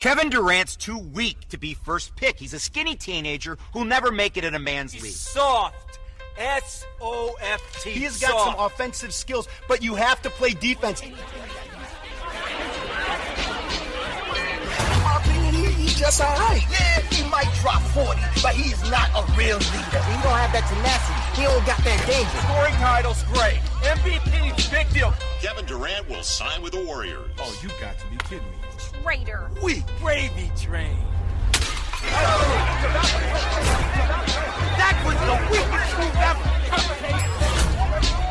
Kevin Durant's too weak to be first pick. He's a skinny teenager who'll never make it in a man's league. Soft. S-O-F-T. He has got some offensive skills, but you have to play defense. He's just all right. Yeah, he might drop 40, but he's not a real leader. He don't have that tenacity. He don't got that danger. Scoring title's great. MVP, big deal. Kevin Durant will sign with the Warriors. Oh, you got to be kidding me. Traitor. Weak gravy train. That was the weakest move ever.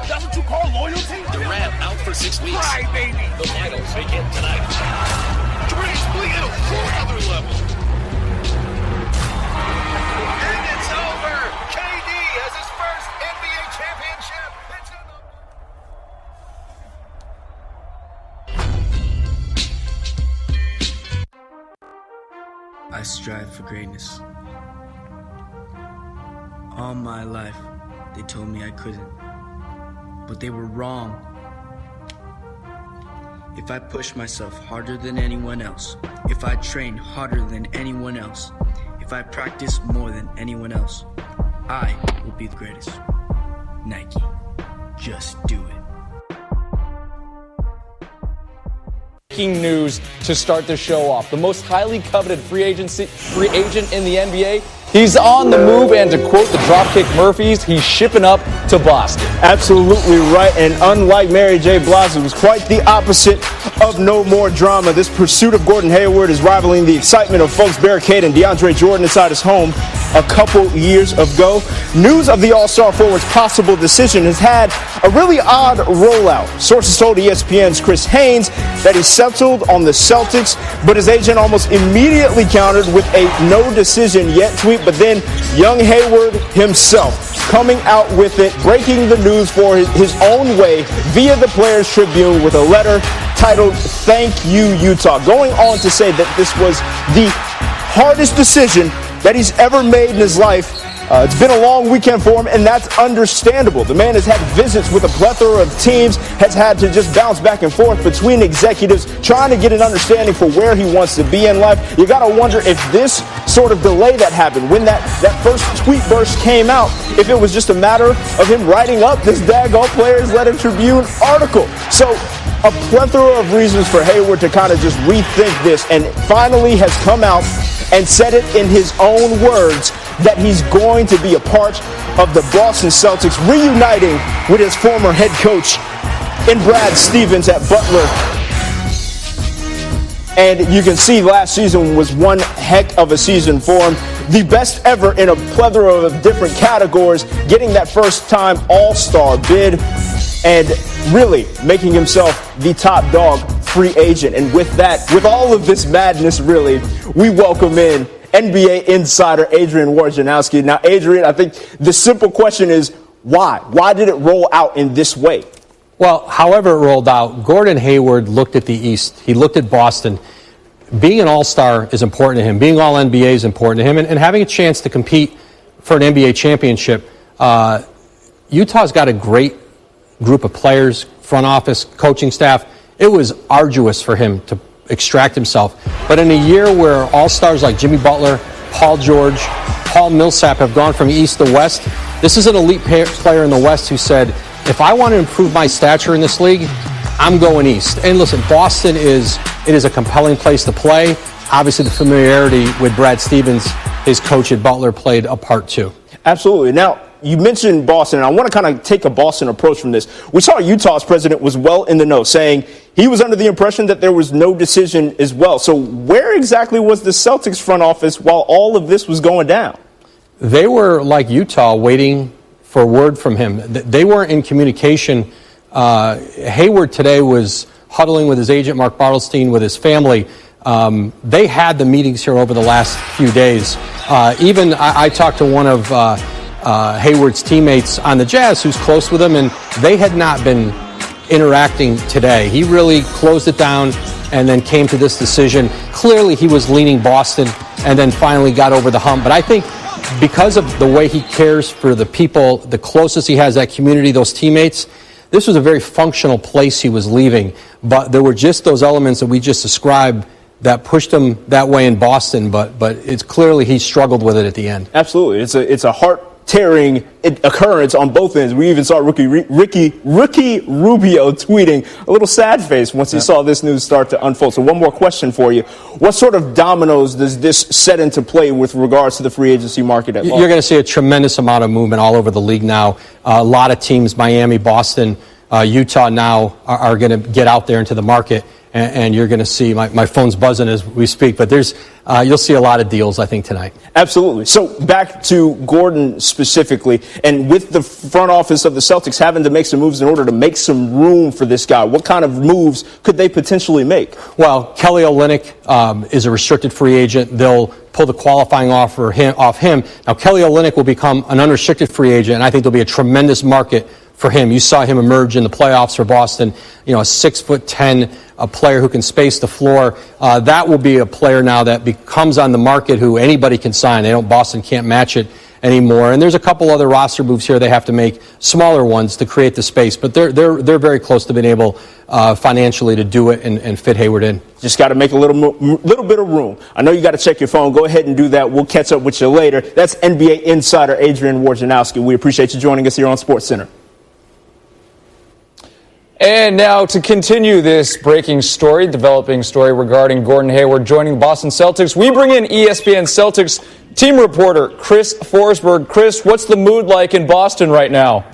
That's what you call loyalty? Durant out for 6 weeks. Cry, baby. The finals begin tonight. Durant's playing at a whole other level. And it's over. KD has his first NBA championship. I strive for greatness. All my life, they told me I couldn't. But they were wrong. If I push myself harder than anyone else, if I train harder than anyone else, if I practice more than anyone else, I will be the greatest. Nike. Just do it. Breaking news to start the show off. The most highly coveted free agent in the NBA. He's on the move, and to quote the Dropkick Murphys, he's shipping up to Boston. Absolutely right, and unlike Mary J. Blige, it was quite the opposite of no more drama. This pursuit of Gordon Hayward is rivaling the excitement of folks barricading DeAndre Jordan inside his home a couple years ago. News of the All-Star forward's possible decision has had a really odd rollout. Sources told ESPN's Chris Haynes that he settled on the Celtics, but his agent almost immediately countered with a no decision yet tweet. But then young Hayward himself coming out with it, breaking the news for his own way via the Players Tribune with a letter titled "Thank You, Utah," going on to say that this was the hardest decision that he's ever made in his life. It's been a long weekend for him, and that's understandable. The man has had visits with a plethora of teams, has had to just bounce back and forth between executives, trying to get an understanding for where he wants to be in life. You got to wonder if this sort of delay that happened, when that first tweet burst came out, if it was just a matter of him writing up this daggone Players Letter Tribune article. So a plethora of reasons for Hayward to kind of just rethink this, and finally has come out and said it in his own words that he's going to be a part of the Boston Celtics, reuniting with his former head coach in Brad Stevens at Butler. And you can see last season was one heck of a season for him. The best ever in a plethora of different categories, getting that first-time All-Star bid and really making himself the top dog free agent. And with that, with all of this madness, really, we welcome in NBA insider Adrian Janowski. Now, Adrian, I think the simple question is why? Why did it roll out in this way? Well, however it rolled out, Gordon Hayward looked at the East. He looked at Boston. Being an all-star is important to him. Being all-NBA is important to him. And having a chance to compete for an NBA championship, Utah's got a great group of players, front office, coaching staff. It was arduous for him to extract himself. But in a year where all-stars like Jimmy Butler, Paul George, Paul Millsap have gone from East to West, this is an elite player in the West who said, if I want to improve my stature in this league, I'm going East. And listen, Boston is a compelling place to play. Obviously, the familiarity with Brad Stevens, his coach at Butler, played a part too. Absolutely. Now, you mentioned Boston, and I want to kind of take a Boston approach from this. We saw Utah's president was well in the know, saying he was under the impression that there was no decision as well. So where exactly was the Celtics front office while all of this was going down? They were like Utah, waiting for word from him. They weren't in communication. Hayward today was huddling with his agent, Mark Bartelstein, with his family. They had the meetings here over the last few days. Even I talked to one of Hayward's teammates on the Jazz who's close with him, and they had not been interacting today. He really closed it down and then came to this decision. Clearly he was leaning Boston and then finally got over the hump. But I think because of the way he cares for the people, the closest he has that community, those teammates, this was a very functional place he was leaving. But there were just those elements that we just described that pushed him that way in Boston, but it's clearly he struggled with it at the end. Absolutely. It's a heart-tearing occurrence on both ends. We even saw Ricky Rubio tweeting a little sad face once he saw this news start to unfold. So one more question for you. What sort of dominoes does this set into play with regards to the free agency market at large? You're going to see a tremendous amount of movement all over the league now. A lot of teams, Miami, Boston, Utah now are going to get out there into the market. And you're going to see, my phone's buzzing as we speak, but you'll see a lot of deals, I think, tonight. Absolutely. So back to Gordon specifically, and with the front office of the Celtics having to make some moves in order to make some room for this guy, what kind of moves could they potentially make? Well, Kelly Olynyk is a restricted free agent. They'll pull the qualifying offer off him. Now, Kelly Olynyk will become an unrestricted free agent, and I think there'll be a tremendous market for him. You saw him emerge in the playoffs for Boston, a 6'10", a player who can space the floor. That will be a player now that becomes on the market who anybody can sign. Boston can't match it anymore. And there's a couple other roster moves here they have to make, smaller ones to create the space. But they're very close to being able financially to do it and fit Hayward in. Just got to make a little bit of room. I know you got to check your phone. Go ahead and do that. We'll catch up with you later. That's NBA insider Adrian Janowski. We appreciate you joining us here on SportsCenter. And now to continue this developing story regarding Gordon Hayward joining the Boston Celtics, we bring in ESPN Celtics team reporter Chris Forsberg. Chris, what's the mood like in Boston right now?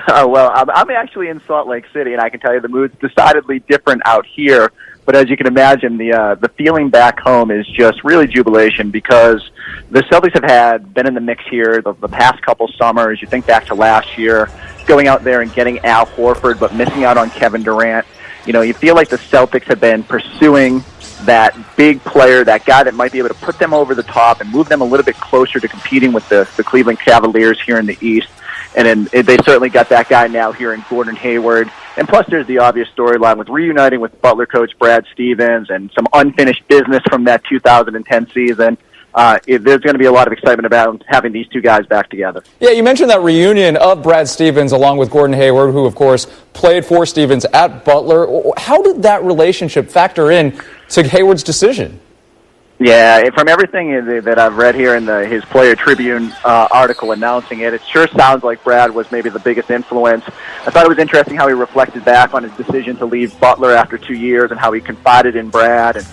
Well, I'm actually in Salt Lake City, and I can tell you the mood's decidedly different out here. But as you can imagine, the feeling back home is just really jubilation because the Celtics have been in the mix here the past couple summers. You think back to last year, going out there and getting Al Horford, but missing out on Kevin Durant. You feel like the Celtics have been pursuing that big player, that guy that might be able to put them over the top and move them a little bit closer to competing with the Cleveland Cavaliers here in the East. And then they certainly got that guy now here in Gordon Hayward. And plus there's the obvious storyline with reuniting with Butler coach Brad Stevens and some unfinished business from that 2010 season. There's going to be a lot of excitement about having these two guys back together. Yeah, you mentioned that reunion of Brad Stevens along with Gordon Hayward, who, of course, played for Stevens at Butler. How did that relationship factor in to Hayward's decision? Yeah, from everything that I've read here in his Player Tribune article announcing it, it sure sounds like Brad was maybe the biggest influence. I thought it was interesting how he reflected back on his decision to leave Butler after 2 years and how he confided in Brad and,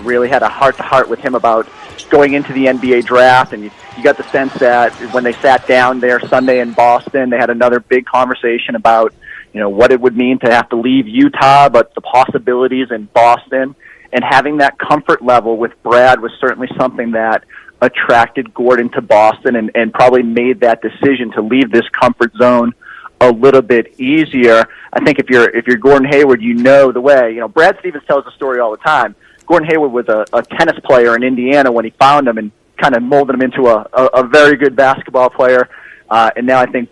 really had a heart-to-heart with him about going into the NBA draft. And you got the sense that when they sat down there Sunday in Boston, they had another big conversation about, what it would mean to have to leave Utah, but the possibilities in Boston. And having that comfort level with Brad was certainly something that attracted Gordon to Boston and probably made that decision to leave this comfort zone a little bit easier. I think if you're Gordon Hayward, the way. Brad Stevens tells the story all the time. Gordon Hayward was a tennis player in Indiana when he found him and kind of molded him into a very good basketball player. And now I think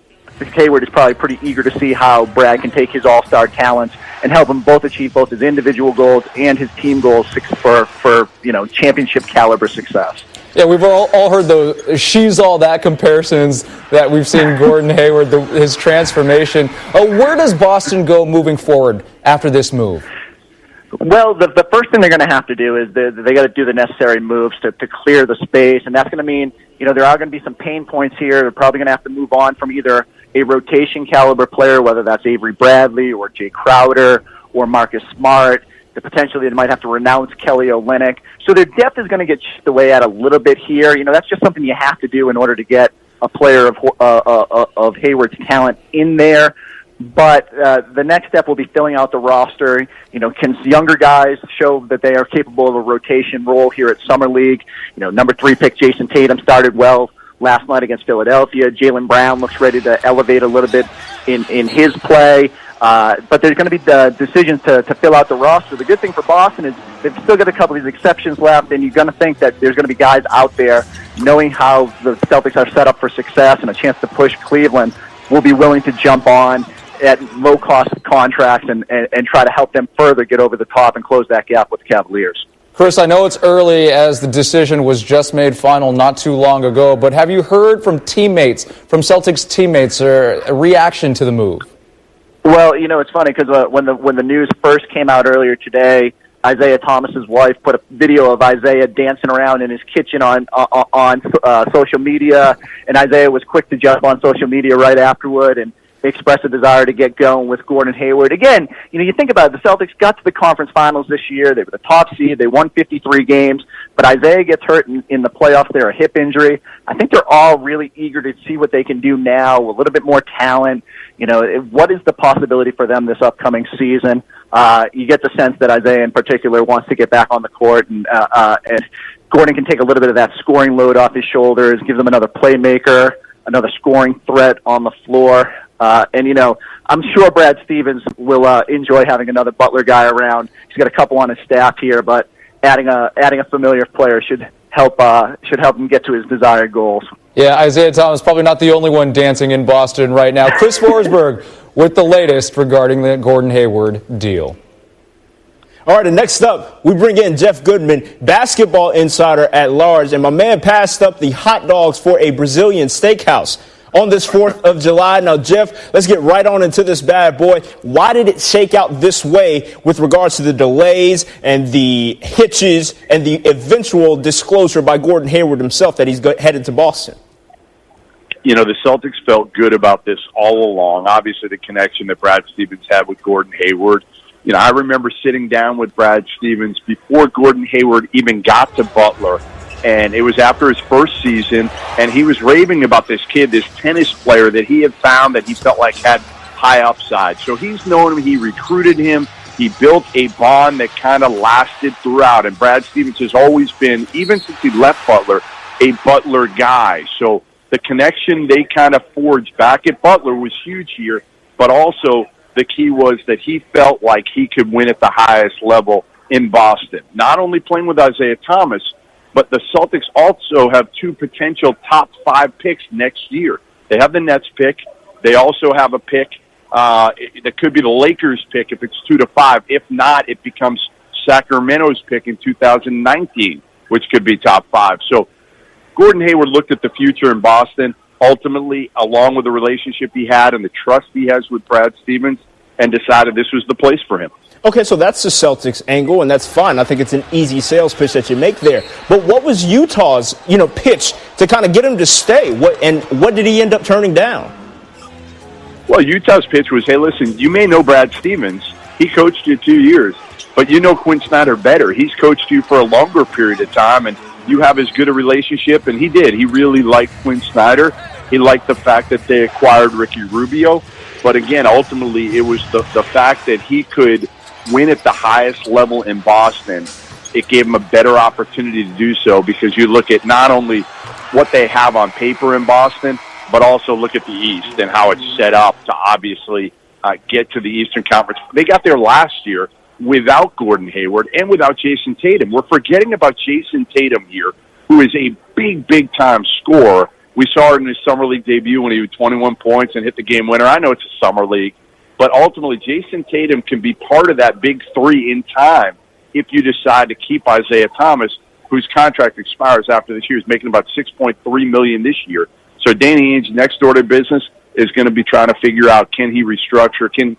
Hayward is probably pretty eager to see how Brad can take his all-star talents and help him both achieve both his individual goals and his team goals for championship caliber success. Yeah, we've all heard those she's all that comparisons that we've seen Gordon Hayward, his transformation. Where does Boston go moving forward after this move? Well, the first thing they're going to have to do is they got to do the necessary moves to clear the space, and that's going to mean there are going to be some pain points here. They're probably going to have to move on from either a rotation caliber player, whether that's Avery Bradley or Jay Crowder or Marcus Smart. Potentially they might have to renounce Kelly Olynyk. So their depth is going to get chipped away at a little bit here. That's just something you have to do in order to get a player of Hayward's talent in there. But the next step will be filling out the roster. Can younger guys show that they are capable of a rotation role here at Summer League? Number 3 pick Jason Tatum started well last night against Philadelphia. Jaylen Brown looks ready to elevate a little bit in his play. But there's going to be the decisions to fill out the roster. The good thing for Boston is they've still got a couple of these exceptions left, and you're going to think that there's going to be guys out there knowing how the Celtics are set up for success and a chance to push Cleveland will be willing to jump on at low-cost contracts and try to help them further get over the top and close that gap with the Cavaliers. Chris, I know it's early as the decision was just made final not too long ago, but have you heard from Celtics teammates, a reaction to the move? Well, it's funny because when the news first came out earlier today, Isaiah Thomas's wife put a video of Isaiah dancing around in his kitchen on social media, and Isaiah was quick to jump on social media right afterward and express a desire to get going with Gordon Hayward. Again, you think about it, the Celtics got to the conference finals this year. They were the top seed. They won 53 games, but Isaiah gets hurt in the playoffs there, a hip injury. I think they're all really eager to see what they can do now, a little bit more talent. What is the possibility for them this upcoming season? You get the sense that Isaiah in particular wants to get back on the court, and Gordon can take a little bit of that scoring load off his shoulders, give them another playmaker, another scoring threat on the floor. I'm sure Brad Stevens will enjoy having another Butler guy around. He's got a couple on his staff here, but adding a familiar player should help him get to his desired goals. Yeah, Isaiah Thomas probably not the only one dancing in Boston right now. Chris Forsberg with the latest regarding the Gordon Hayward deal. All right, and next up, we bring in Jeff Goodman, basketball insider at large, and my man passed up the hot dogs for a Brazilian steakhouse on this 4th of July. Now, Jeff, let's get right on into this bad boy. Why did it shake out this way with regards to the delays and the hitches and the eventual disclosure by Gordon Hayward himself that he's headed to Boston? The Celtics felt good about this all along. Obviously, the connection that Brad Stevens had with Gordon Hayward. I remember sitting down with Brad Stevens before Gordon Hayward even got to Butler. And it was after his first season, and he was raving about this kid, this tennis player that he had found that he felt like had high upside. So he's known him, he recruited him, he built a bond that kind of lasted throughout. And Brad Stevens has always been, even since he left Butler, a Butler guy. So the connection they kind of forged back at Butler was huge here, but also the key was that he felt like he could win at the highest level in Boston. Not only playing with Isaiah Thomas, but the Celtics also have 2 potential top 5 picks next year. They have the Nets pick. They also have a pick that could be the Lakers pick if it's 2 to 5. If not, it becomes Sacramento's pick in 2019, which could be top 5. So Gordon Hayward looked at the future in Boston, ultimately, along with the relationship he had and the trust he has with Brad Stevens, and decided this was the place for him. Okay, so that's the Celtics angle, and that's fine. I think it's an easy sales pitch that you make there. But what was Utah's, pitch to kind of get him to stay? What did he end up turning down? Well, Utah's pitch was, hey, listen, you may know Brad Stevens. He coached you 2 years, but you know Quinn Snyder better. He's coached you for a longer period of time, and you have as good a relationship, and he did. He really liked Quinn Snyder. He liked the fact that they acquired Ricky Rubio. But again, ultimately, it was the fact that he could win at the highest level in Boston. It gave him a better opportunity to do so, because you look at not only what they have on paper in Boston, but also look at the East and how it's set up to obviously get to the Eastern Conference. They got there last year without Gordon Hayward and without Jason Tatum. We're forgetting about Jason Tatum here, who is a big-time scorer. We saw it in his Summer League debut when he had 21 points and hit the game winner. I know it's a Summer League, but ultimately Jason Tatum can be part of that big three in time if you decide to keep Isaiah Thomas, whose contract expires after this year. He's making about $6.3 million this year. So Danny Ainge's next order of business is going to be trying to figure out, can he restructure? Can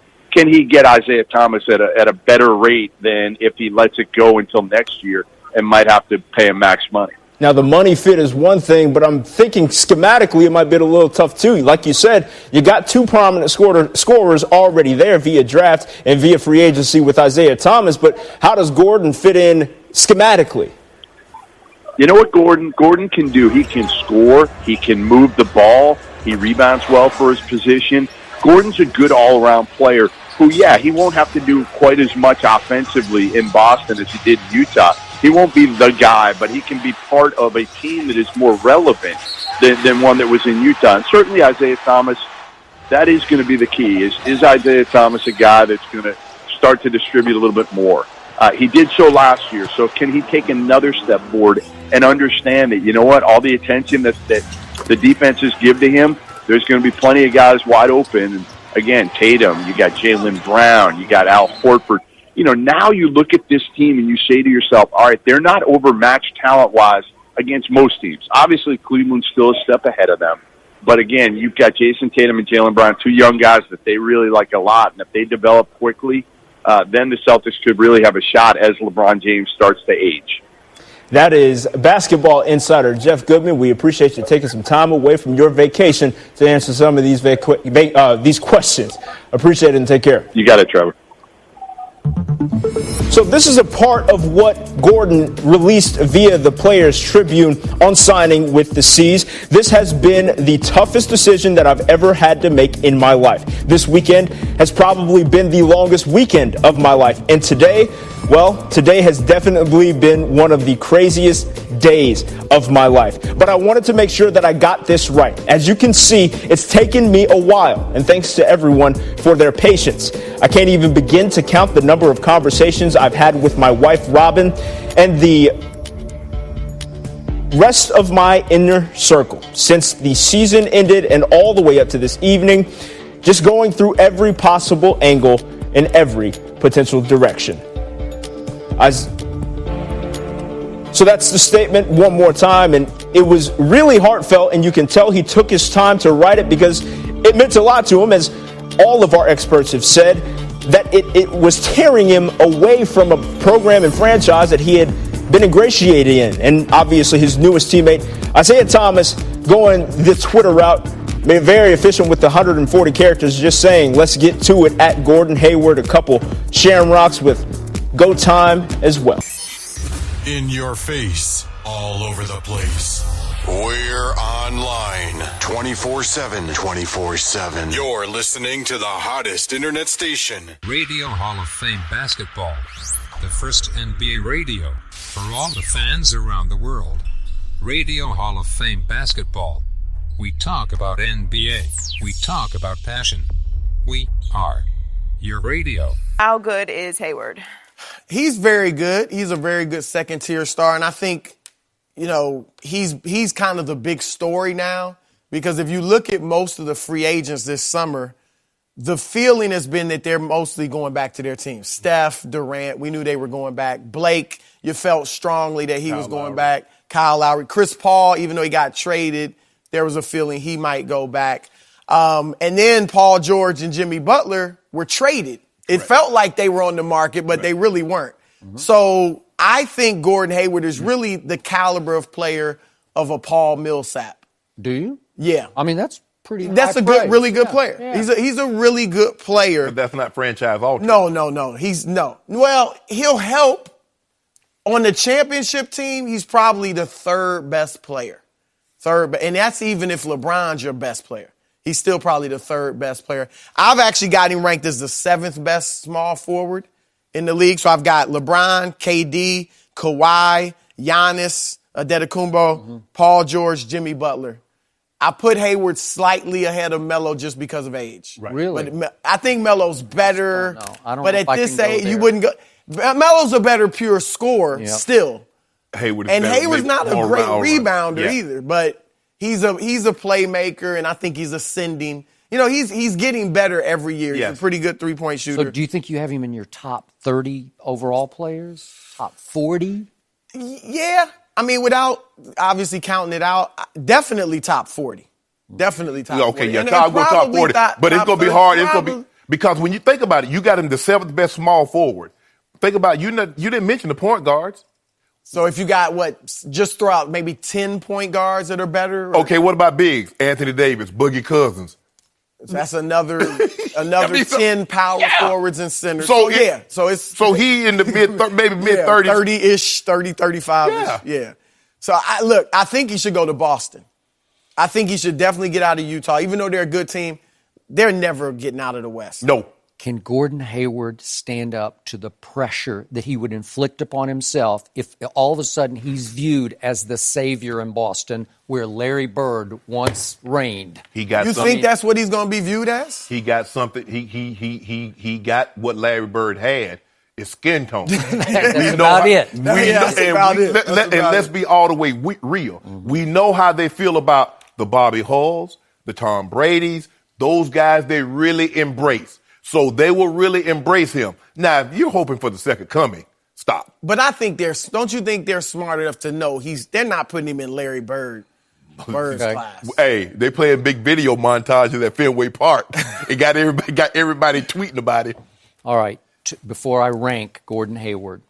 he get Isaiah Thomas at a better rate than if he lets it go until next year and might have to pay him max money? Now, the money fit is one thing, but I'm thinking schematically it might be a little tough, too. Like you said, you got two prominent scorers already there via draft and via free agency with Isaiah Thomas, but how does Gordon fit in schematically? You know what Gordon can do? He can score. He can move the ball. He rebounds well for his position. Gordon's a good all-around player who, he won't have to do quite as much offensively in Boston as he did in Utah. He won't be the guy, but he can be part of a team that is more relevant than one that was in Utah. And certainly Isaiah Thomas, that is going to be the key. Is Isaiah Thomas a guy that's going to start to distribute a little bit more? He did so last year, so can he take another step forward and understand that, you know what, all the attention that the defenses give to him, there's going to be plenty of guys wide open. And again, Tatum, you got Jaylen Brown, you got Al Horford. You know, now you look at this team and you say to yourself, all right, they're not overmatched talent-wise against most teams. Obviously, Cleveland's still a step ahead of them. But again, you've got Jason Tatum and Jaylen Brown, two young guys that they really like a lot. And if they develop quickly, then the Celtics could really have a shot as LeBron James starts to age. That is basketball insider Jeff Goodman. We appreciate you taking some time away from your vacation to answer some of these questions. Appreciate it and take care. You got it, Trevor. So this is a part of what Gordon released via the Players Tribune on signing with the C's. This has been the toughest decision that I've ever had to make in my life. This weekend has probably been the longest weekend of my life. And today has definitely been one of the craziest days of my life. But I wanted to make sure that I got this right. As you can see, it's taken me a while, and thanks to everyone for their patience. I can't even begin to count the number of conversations I've had with my wife, Robin, and the rest of my inner circle since the season ended and all the way up to this evening, just going through every possible angle in every potential direction. So that's the statement one more time, and it was really heartfelt, and you can tell he took his time to write it because it meant a lot to him, as all of our experts have said, that it was tearing him away from a program and franchise that he had been ingratiated in. And obviously his newest teammate, Isaiah Thomas, going the Twitter route, being very efficient with the 140 characters, just saying, let's get to it at Gordon Hayward, a couple shamrocks with go time as well. In your face, all over the place. We're online 24/7. 24/7. You're listening to the hottest internet station. Radio Hall of Fame basketball. The first NBA radio for all the fans around the world. Radio Hall of Fame basketball. We talk about NBA. We talk about passion. We are your radio. How good is Hayward? He's very good. He's a very good second-tier star, and I think, he's kind of the big story now, because if you look at most of the free agents this summer, the feeling has been that they're mostly going back to their team. Steph, Durant, we knew they were going back. Blake, you felt strongly that he was going back. Kyle Lowry. Chris Paul, even though he got traded, there was a feeling he might go back. And then Paul George and Jimmy Butler were traded. It felt like they were on the market, but they really weren't. Mm-hmm. So I think Gordon Hayward is really the caliber of player of a Paul Millsap. Do you? Yeah. I mean, that's pretty. That's a good, really good player. Yeah. He's a really good player. But that's not franchise altering. No. Well, he'll help. On the championship team, he's probably the third best player. And that's even if LeBron's your best player. He's still probably the third best player. I've actually got him ranked as the seventh best small forward in the league. So I've got LeBron, KD, Kawhi, Giannis, Antetokounmpo, Paul George, Jimmy Butler. I put Hayward slightly ahead of Melo just because of age. Right. Really? But I think Melo's better. I don't but know at if I this can go age, there. you wouldn't go. Melo's a better pure scorer still. Hayward And Hayward's not a great rebounder Yeah. either, but he's a playmaker, and I think he's ascending. He's getting better every year. Yes. He's a pretty good three-point shooter. So do you think you have him in your top 30 overall players? Top 40? Yeah. I mean, without obviously counting it out, definitely top 40. Definitely top 40. Okay, yeah, And I'll go top probably 40. But it's going to be hard. It's going to be because when you think about it, you got him the seventh best small forward. Think about it, you didn't mention the point guards. So if you got just throw out maybe 10 point guards that are better. Or? Okay, what about bigs? Anthony Davis, Boogie Cousins. That's another 10 power forwards and centers. So he in the maybe mid 30s, 30-ish, 30, 35-ish. Yeah. So I think he should go to Boston. I think he should definitely get out of Utah, even though they're a good team. They're never getting out of the West. No. Can Gordon Hayward stand up to the pressure that he would inflict upon himself if all of a sudden he's viewed as the savior in Boston where Larry Bird once reigned? You think that's what he's going to be viewed as? He got something. He got what Larry Bird had. It's skin tone. That's about it. Let's be all the way real. Mm-hmm. We know how they feel about the Bobby Hulls, the Tom Bradys. Those guys they really embrace. So they will really embrace him. Now, if you're hoping for the second coming, stop. But I think don't you think they're smart enough to know they're not putting him in Larry Bird's class. Hey, they playing big video montages at Fenway Park. It got everybody tweeting about it. All right. before I rank Gordon Hayward,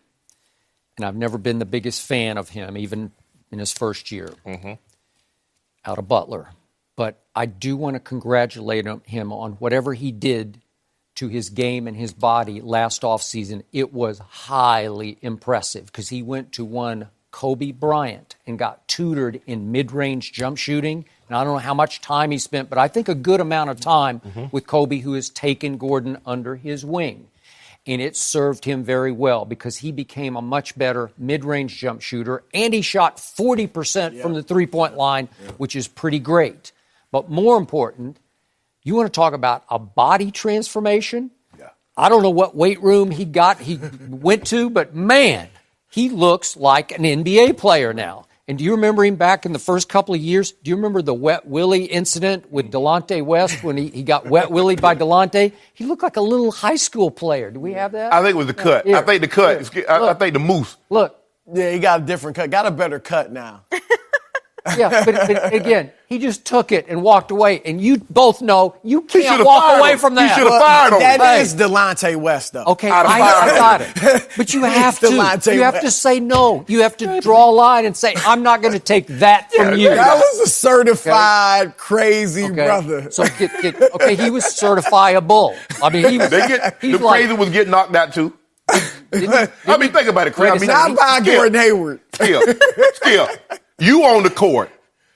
and I've never been the biggest fan of him, even in his first year out of Butler. But I do want to congratulate him on whatever he did to his game and his body last offseason. It was highly impressive because he went to one Kobe Bryant and got tutored in mid-range jump shooting. And I don't know how much time he spent, but I think a good amount of time with Kobe, who has taken Gordon under his wing. And it served him very well because he became a much better mid-range jump shooter, and he shot 40% from the three-point line, which is pretty great. But more important, you want to talk about a body transformation? Yeah. I don't know what weight room he went to, but man, he looks like an NBA player now. And do you remember him back in the first couple of years? Do you remember the Wet Willie incident with Delonte West when he got Wet Willie by Delonte? He looked like a little high school player. Do we have that? I think it was the cut. I think the cut. I think the moose. Look. Yeah, he got a different cut. Got a better cut now. Yeah, but again, he just took it and walked away. And you both know you can't walk away from that. He should have fired him. That is Delonte West, though. Okay, I got it. But you have to. You have to say no. You have to draw a line and say, I'm not going to take that from you. That was a certified crazy brother. So, he was certifiable. I mean, he was. The crazy was getting knocked out, too. I mean, think about it, Chris. Not by Gordon Hayward. Still. You on the court.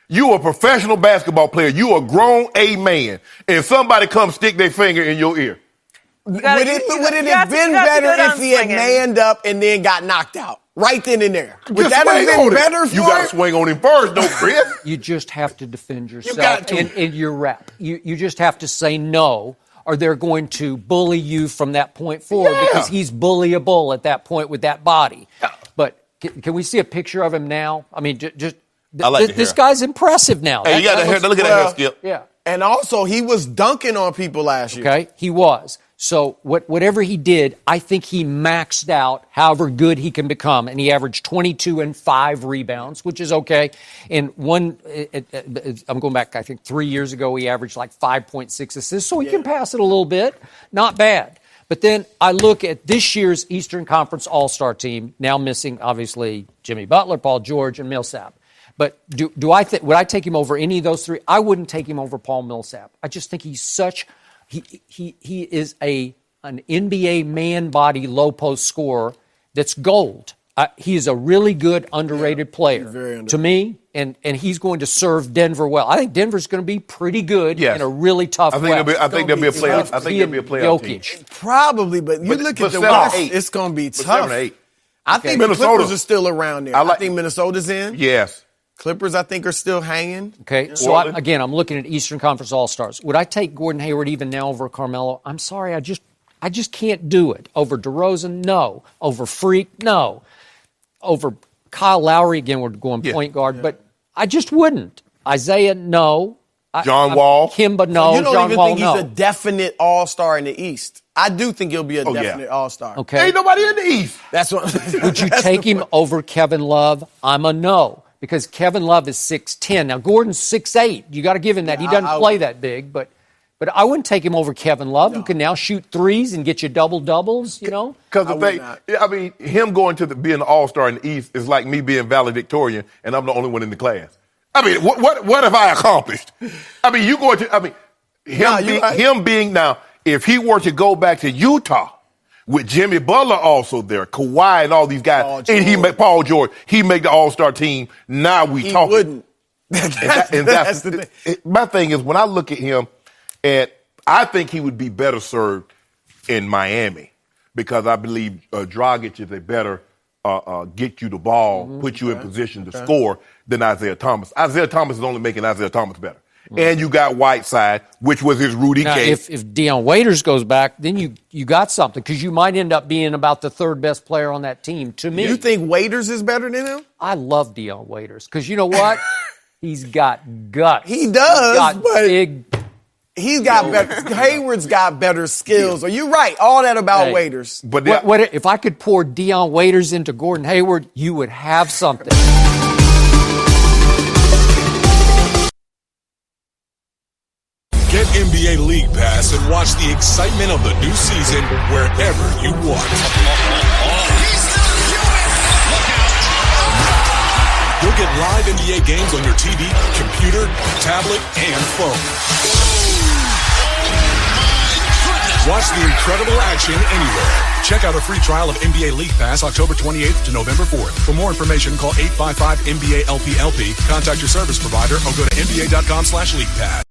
You a professional basketball player. You a grown A man. And somebody come stick their finger in your ear. Would it have been better if he had manned up and then got knocked out? Right then and there. Would that have been better for him? You got to swing on him first, though, Chris. You just have to defend yourself in your rep. You just have to say no, or they're going to bully you from that point forward because he's bullyable at that point with that body. Yeah. But can we see a picture of him now? I mean, this guy's impressive now. Hey, you got to look at that hair, Skip. Yeah. And also, he was dunking on people last year. Okay, he was. So whatever he did, I think he maxed out however good he can become. And he averaged 22 and 5 rebounds, which is okay. And I'm going back, I think 3 years ago, he averaged like 5.6 assists. So he can pass it a little bit. Not bad. But then I look at this year's Eastern Conference All-Star team, now missing, obviously, Jimmy Butler, Paul George, and Millsap. But would I take him over any of those three? I wouldn't take him over Paul Millsap. I just think he's he is an NBA man body low post scorer that's gold. He is a really good underrated player to me, and he's going to serve Denver well. I think Denver's going to be pretty good in a really tough West. I think there'll be a playoff. I think there'll be a playoff team. Probably, but you look at the West, it's going to be tough. 7-8. I think the Clippers are still around there. I think Minnesota's in. Yes. Clippers, I think, are still hanging. Okay, so I'm looking at Eastern Conference All-Stars. Would I take Gordon Hayward even now over Carmelo? I'm sorry, I just can't do it. Over DeRozan, no. Over Freak, no. Over Kyle Lowry, again, we're going point guard, but I just wouldn't. Isaiah, no. John Wall. Kimba, no. So you don't John even Wall, think he's a definite all-star in the East. I do think he'll be a definite all-star. Okay. Ain't nobody in the East. That's what. Would you take him over Kevin Love? I'm a no. Because Kevin Love is 6'10". Now, Gordon's 6'8". You got to give him that. He doesn't play that big, but I wouldn't take him over Kevin Love, who can now shoot threes and get you double-doubles, you know? Because the thing, I mean, him going to being an all-star in the East is like me being valedictorian, and I'm the only one in the class. I mean, what have I accomplished? I mean, him being now, if he were to go back to Utah, with Jimmy Butler also there, Kawhi and all these guys, and Paul George, he make the All-Star team. Now we talking. He wouldn't. That's the thing. My thing is, when I look at him, and I think he would be better served in Miami because I believe Dragic is a better get you the ball, put you in position to score than Isaiah Thomas. Isaiah Thomas is only making Isaiah Thomas better. And you got Whiteside, which was his Rudy case. If Deion Waiters goes back, then you got something because you might end up being about the third best player on that team. To me, you think Waiters is better than him? I love Deion Waiters because you know what? He's got guts. He does, but he's got better. Hayward's got better skills. Are you right? All that about Waiters. But if I could pour Deion Waiters into Gordon Hayward, you would have something. Get NBA League Pass and watch the excitement of the new season wherever you want. You'll get live NBA games on your TV, computer, tablet, and phone. Watch the incredible action anywhere. Check out a free trial of NBA League Pass October 28th to November 4th. For more information, call 855-NBA-LPLP, contact your service provider, or go to NBA.com/LeaguePass.